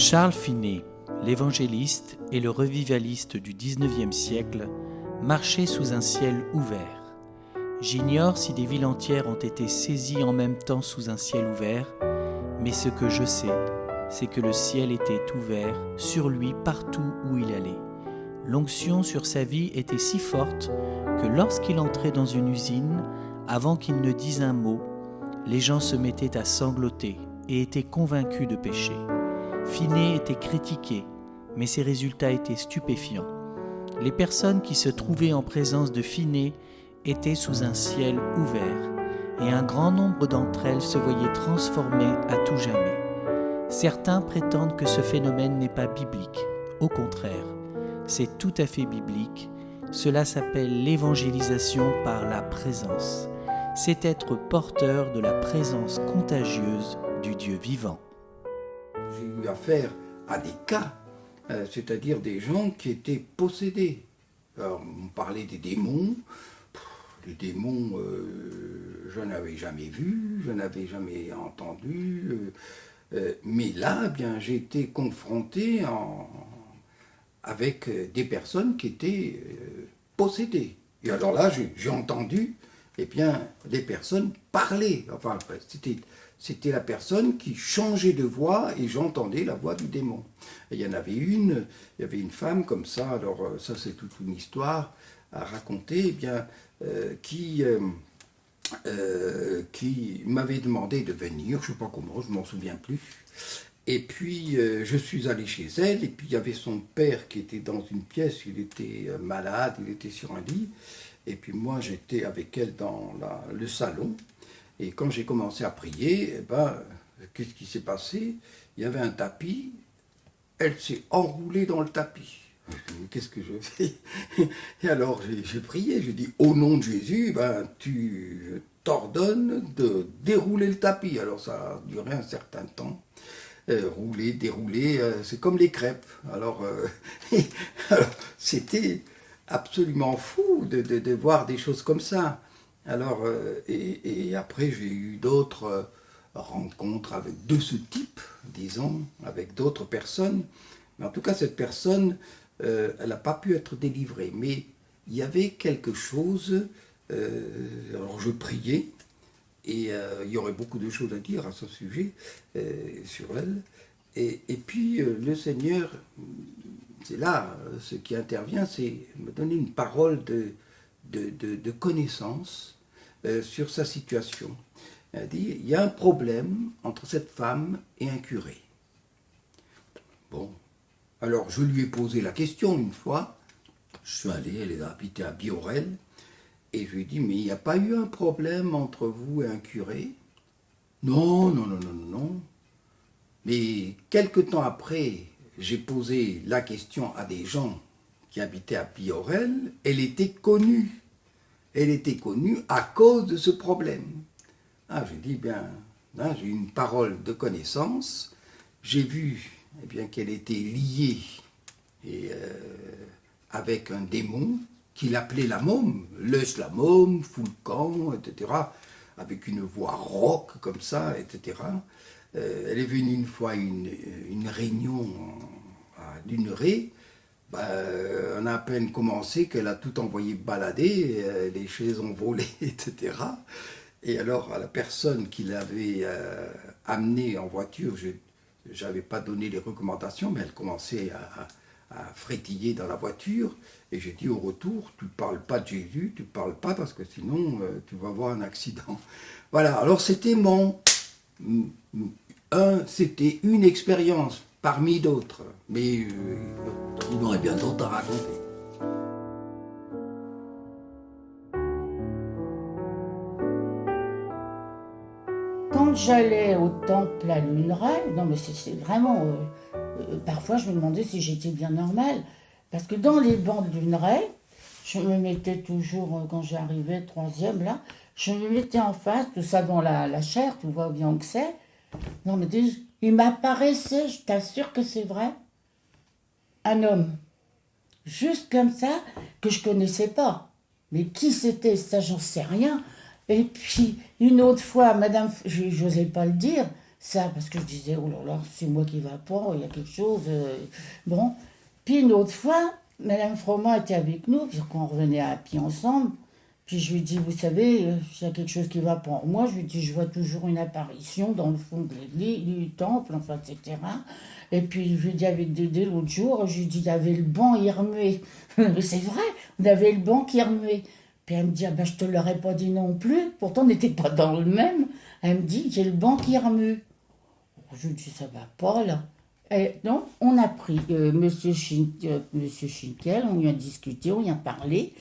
Charles Finet, l'évangéliste et le revivaliste du XIXe siècle, marchait sous un ciel ouvert. J'ignore si des villes entières ont été saisies en même temps sous un ciel ouvert, mais ce que je sais, c'est que le ciel était ouvert sur lui partout où il allait. L'onction sur sa vie était si forte que lorsqu'il entrait dans une usine, avant qu'il ne dise un mot, les gens se mettaient à sangloter et étaient convaincus de péché. Finet était critiqué, mais ses résultats étaient stupéfiants. Les personnes qui se trouvaient en présence de Finet étaient sous un ciel ouvert, et un grand nombre d'entre elles se voyaient transformées à tout jamais. Certains prétendent que ce phénomène n'est pas biblique. Au contraire, c'est tout à fait biblique. Cela s'appelle l'évangélisation par la présence. C'est être porteur de la présence contagieuse du Dieu vivant. J'ai eu affaire à des cas, c'est-à-dire des gens qui étaient possédés. Alors, on parlait des démons. Les démons, je n'avais jamais vu, je n'avais jamais entendu. Mais là, eh bien, j'ai été confronté avec des personnes qui étaient possédées. Et alors là, j'ai entendu les personnes parler. Enfin, c'était la personne qui changeait de voix et j'entendais la voix du démon. Et il y avait une femme comme ça, alors ça c'est toute une histoire à raconter, qui m'avait demandé de venir, je ne sais pas comment, je ne m'en souviens plus. Et puis je suis allé chez elle, et puis il y avait son père qui était dans une pièce, il était malade, il était sur un lit, et puis moi j'étais avec elle dans le salon. Et quand j'ai commencé à prier, qu'est-ce qui s'est passé? Il y avait un tapis, elle s'est enroulée dans le tapis. Qu'est-ce que je fais? Et alors j'ai prié, j'ai dit, au nom de Jésus, tu t'ordonnes de dérouler le tapis. Alors ça a duré un certain temps. Rouler, dérouler, c'est comme les crêpes. Alors c'était absolument fou de voir des choses comme ça. Alors, et après, j'ai eu d'autres rencontres de ce type, disons, avec d'autres personnes. Mais en tout cas, cette personne, elle n'a pas pu être délivrée. Mais il y avait quelque chose, alors je priais, et il y aurait beaucoup de choses à dire à ce sujet, sur elle. Et puis, le Seigneur, c'est là, ce qui intervient, c'est me donner une parole de connaissance sur sa situation. Elle dit, il y a un problème entre cette femme et un curé. Bon, alors je lui ai posé la question une fois, je suis allé, elle est habitée à Biorel, et je lui ai dit, mais il n'y a pas eu un problème entre vous et un curé? Non. Mais quelque temps après, j'ai posé la question à des gens qui habitaient à Biorel, elle était connue. Elle était connue à cause de ce problème. J'ai dit, là, j'ai une parole de connaissance. J'ai vu qu'elle était liée avec un démon qu'il appelait la môme, laisse la môme, fous le camp, etc. Avec une voix rauque comme ça, etc. Elle est venue une fois à une réunion à Luneray. On a à peine commencé qu'elle a tout envoyé balader, les chaises ont volé, etc. Et alors, à la personne qui l'avait amenée en voiture, je n'avais pas donné les recommandations, mais elle commençait à frétiller dans la voiture. Et j'ai dit au retour, tu ne parles pas de Jésus, tu ne parles pas parce que sinon tu vas avoir un accident. Voilà, alors c'était c'était une expérience parmi d'autres, mais il y aurait bien d'autres à raconter. Quand j'allais au temple à Luneray, non mais c'est vraiment... parfois je me demandais si j'étais bien normale, parce que dans les bancs de Luneray, je me mettais toujours, quand j'arrivais troisième là, je me mettais en face, tout ça dans la chair, tu vois bien que c'est. Non mais il m'apparaissait, je t'assure que c'est vrai, un homme, juste comme ça, que je connaissais pas. Mais qui c'était, ça j'en sais rien. Et puis, une autre fois, madame, j'osais pas le dire, ça, parce que je disais, oh là là, c'est moi qui va pas, il y a quelque chose. Bon. Puis une autre fois, Madame Froment était avec nous, puis qu'on revenait à pied ensemble. Puis je lui dis, vous savez, il y a quelque chose qui va pas. Moi, je lui dis, je vois toujours une apparition dans le fond de l'église, du temple, enfin, etc. Et puis je lui dis avec Dédé l'autre jour, je lui dis, il y avait le banc, il remuait. C'est vrai, on avait le banc qui remuait. Puis elle me dit, ah ben, je te l'aurais pas dit non plus, pourtant on n'était pas dans le même. Elle me dit, j'ai le banc qui remue. Je lui dis, ça va pas là. Et donc, on a pris Monsieur Schinkel, on y a discuté, on y a parlé.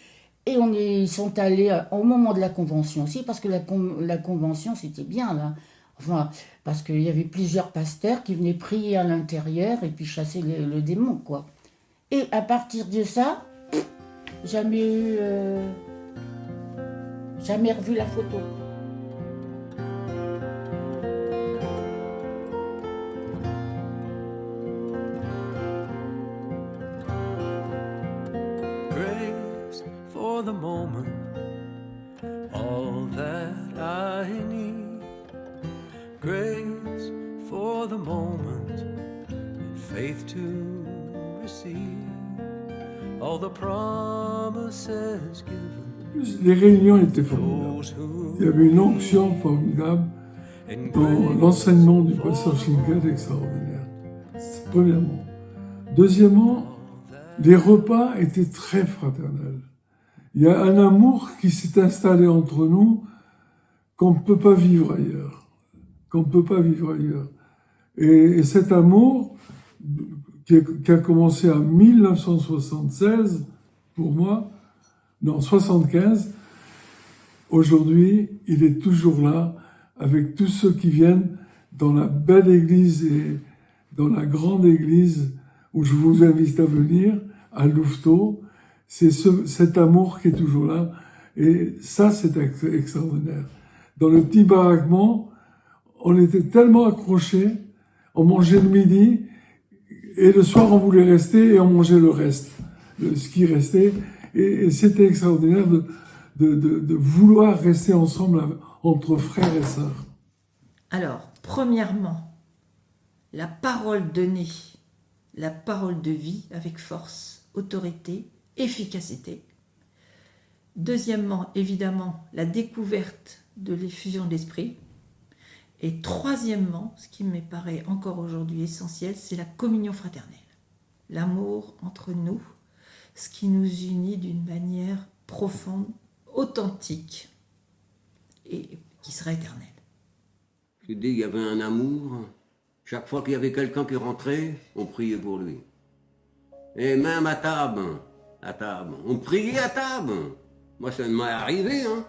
Et ils sont allés au moment de la convention aussi, parce que la convention, c'était bien, là. Enfin, parce qu'il y avait plusieurs pasteurs qui venaient prier à l'intérieur et puis chasser le démon, quoi. Et à partir de ça, jamais revu la photo. For the moment, all that I need. Grace for the moment, and faith to receive all the promises given. Les réunions étaient formidables. Il y avait une onction formidable dans l'enseignement du pasteur Schinkel extraordinaire. Premièrement. Deuxièmement, les repas étaient très fraternels. Il y a un amour qui s'est installé entre nous qu'on ne peut pas vivre ailleurs. Et cet amour, qui a commencé en 1976, pour moi, non, 75, aujourd'hui, il est toujours là, avec tous ceux qui viennent dans la belle église et dans la grande église où je vous invite à venir, à Louveteau. C'est cet amour qui est toujours là. Et ça, c'est extraordinaire. Dans le petit baraquement, on était tellement accrochés, on mangeait le midi, et le soir, on voulait rester et on mangeait le reste, ce qui restait. Et c'était extraordinaire de vouloir rester ensemble entre frères et sœurs. Alors, premièrement, la parole donnée, la parole de vie avec force, autorité, efficacité. Deuxièmement, évidemment, la découverte de l'effusion de l'esprit. Et troisièmement, ce qui me paraît encore aujourd'hui essentiel, c'est la communion fraternelle. L'amour entre nous, ce qui nous unit d'une manière profonde, authentique et qui sera éternelle. Je dis, il y avait un amour. Chaque fois qu'il y avait quelqu'un qui rentrait, on priait pour lui. Et même à table, on priait à table. Moi, ça m'est arrivé, hein.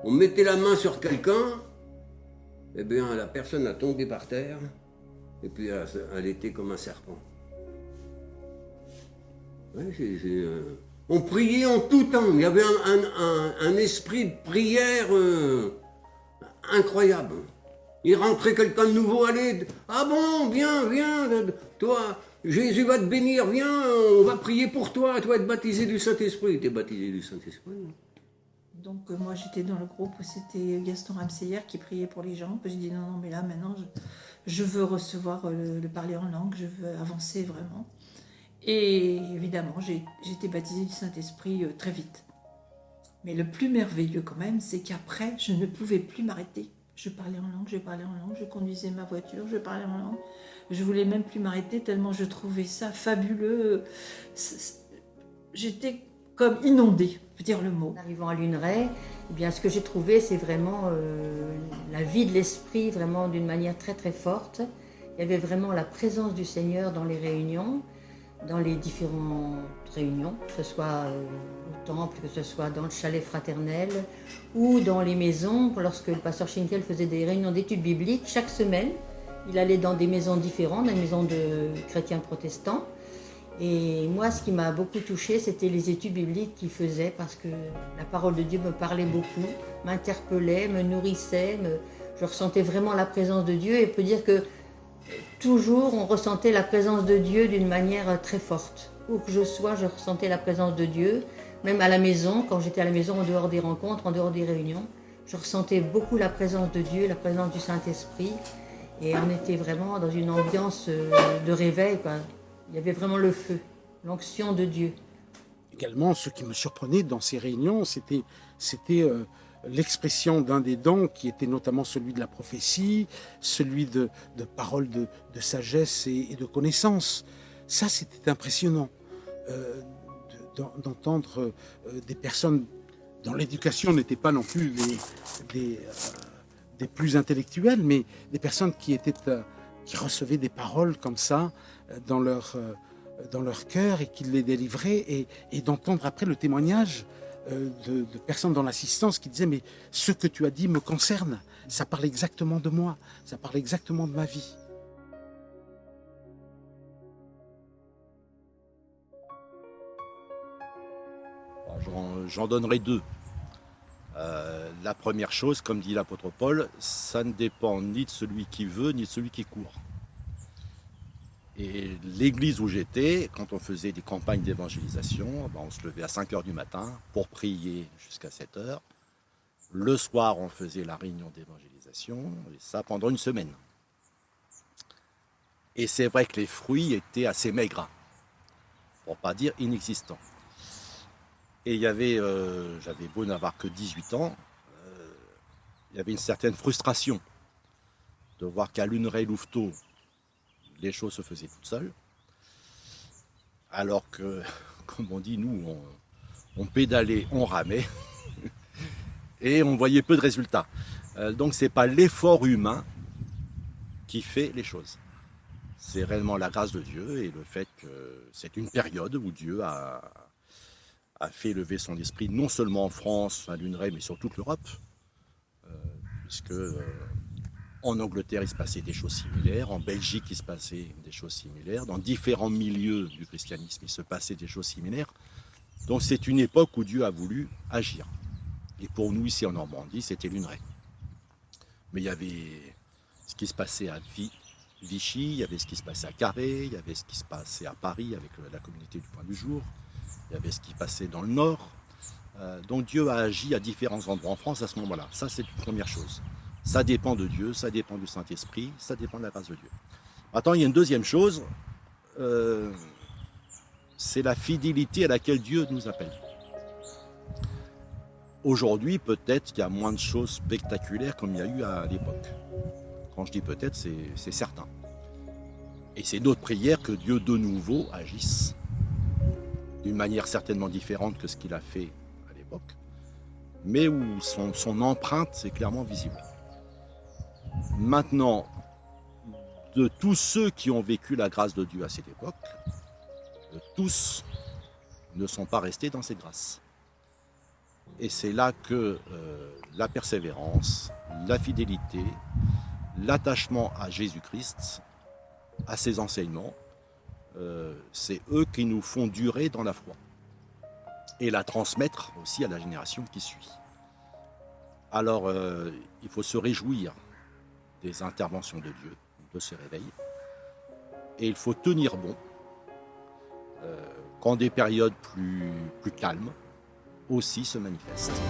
On mettait la main sur quelqu'un, eh bien, la personne a tombé par terre, et puis elle était comme un serpent. Ouais, on priait en tout temps. Il y avait un esprit de prière incroyable. Il rentrait quelqu'un de nouveau, allez, ah bon, viens, toi, Jésus va te bénir, viens, on va prier pour toi, tu vas être baptisé du Saint-Esprit. Tu es baptisé du Saint-Esprit. Donc moi j'étais dans le groupe où c'était Gaston Ramseyer qui priait pour les gens. Puis je dis non, mais là maintenant je veux recevoir le parler en langue, je veux avancer vraiment. Et évidemment j'ai été baptisée du Saint-Esprit très vite. Mais le plus merveilleux quand même, c'est qu'après je ne pouvais plus m'arrêter. Je parlais en langue, je conduisais ma voiture, je parlais en langue. Je voulais même plus m'arrêter tellement je trouvais ça fabuleux. J'étais comme inondée, je peux dire le mot. En arrivant à Luneray, eh bien, ce que j'ai trouvé, c'est vraiment la vie de l'esprit, vraiment d'une manière très très forte. Il y avait vraiment la présence du Seigneur dans les réunions, dans les différentes réunions, que ce soit au temple, que ce soit dans le chalet fraternel ou dans les maisons. Lorsque le pasteur Schinkel faisait des réunions d'études bibliques, chaque semaine, il allait dans des maisons différentes, des maisons de chrétiens protestants. Et moi, ce qui m'a beaucoup touchée, c'était les études bibliques qu'il faisait, parce que la parole de Dieu me parlait beaucoup, m'interpellait, me nourrissait, je ressentais vraiment la présence de Dieu. Et on peut dire que toujours, on ressentait la présence de Dieu d'une manière très forte. Où que je sois, je ressentais la présence de Dieu. Même à la maison, quand j'étais à la maison, en dehors des rencontres, en dehors des réunions, je ressentais beaucoup la présence de Dieu, la présence du Saint-Esprit. Et on était vraiment dans une ambiance de réveil, quoi. Il y avait vraiment le feu, l'onction de Dieu. Également, ce qui me surprenait dans ces réunions, c'était l'expression d'un des dons qui était notamment celui de la prophétie, celui de paroles de sagesse et de connaissance. Ça, c'était impressionnant d'entendre des personnes dont l'éducation n'était pas non plus des plus intellectuelles, mais des personnes qui recevaient des paroles comme ça dans leur cœur et qui les délivraient, et d'entendre après le témoignage de personnes dans l'assistance qui disaient « Mais ce que tu as dit me concerne, ça parle exactement de moi, ça parle exactement de ma vie. » J'en donnerai deux. La première chose, comme dit l'apôtre Paul, ça ne dépend ni de celui qui veut, ni de celui qui court. Et l'église où j'étais, quand on faisait des campagnes d'évangélisation, on se levait à 5 heures du matin pour prier jusqu'à 7 heures. Le soir, on faisait la réunion d'évangélisation, et ça pendant une semaine. Et c'est vrai que les fruits étaient assez maigres, pour pas dire inexistants. Et il y avait, j'avais beau n'avoir que 18 ans, il y avait une certaine frustration de voir qu'à Luneray-Louveteaux, les choses se faisaient toutes seules. Alors que, comme on dit, nous, on pédalait, on ramait, et on voyait peu de résultats. Donc ce n'est pas l'effort humain qui fait les choses. C'est réellement la grâce de Dieu et le fait que c'est une période où Dieu a fait lever son esprit, non seulement en France, à Luneray, mais sur toute l'Europe, puisque en Angleterre, il se passait des choses similaires, en Belgique, il se passait des choses similaires, dans différents milieux du christianisme, il se passait des choses similaires. Donc c'est une époque où Dieu a voulu agir. Et pour nous, ici en Normandie, c'était Luneray. Mais il y avait ce qui se passait à Vichy, il y avait ce qui se passait à Carhaix, il y avait ce qui se passait à Paris avec la communauté du Point du Jour, il y avait ce qui passait dans le Nord. Donc Dieu a agi à différents endroits en France à ce moment-là. Ça, c'est une première chose. Ça dépend de Dieu, ça dépend du Saint-Esprit, ça dépend de la grâce de Dieu. Maintenant, il y a une deuxième chose, c'est la fidélité à laquelle Dieu nous appelle. Aujourd'hui, peut-être qu'il y a moins de choses spectaculaires comme il y a eu à l'époque. Quand je dis peut-être, c'est certain. Et c'est notre prière que Dieu de nouveau agisse d'une manière certainement différente que ce qu'il a fait à l'époque, mais où son empreinte est clairement visible. Maintenant, de tous ceux qui ont vécu la grâce de Dieu à cette époque, tous ne sont pas restés dans cette grâce. Et c'est là que la persévérance, la fidélité, l'attachement à Jésus-Christ, à ses enseignements, c'est eux qui nous font durer dans la foi et la transmettre aussi à la génération qui suit. Alors, il faut se réjouir des interventions de Dieu, de ce réveil, et il faut tenir bon quand des périodes plus calmes aussi se manifestent.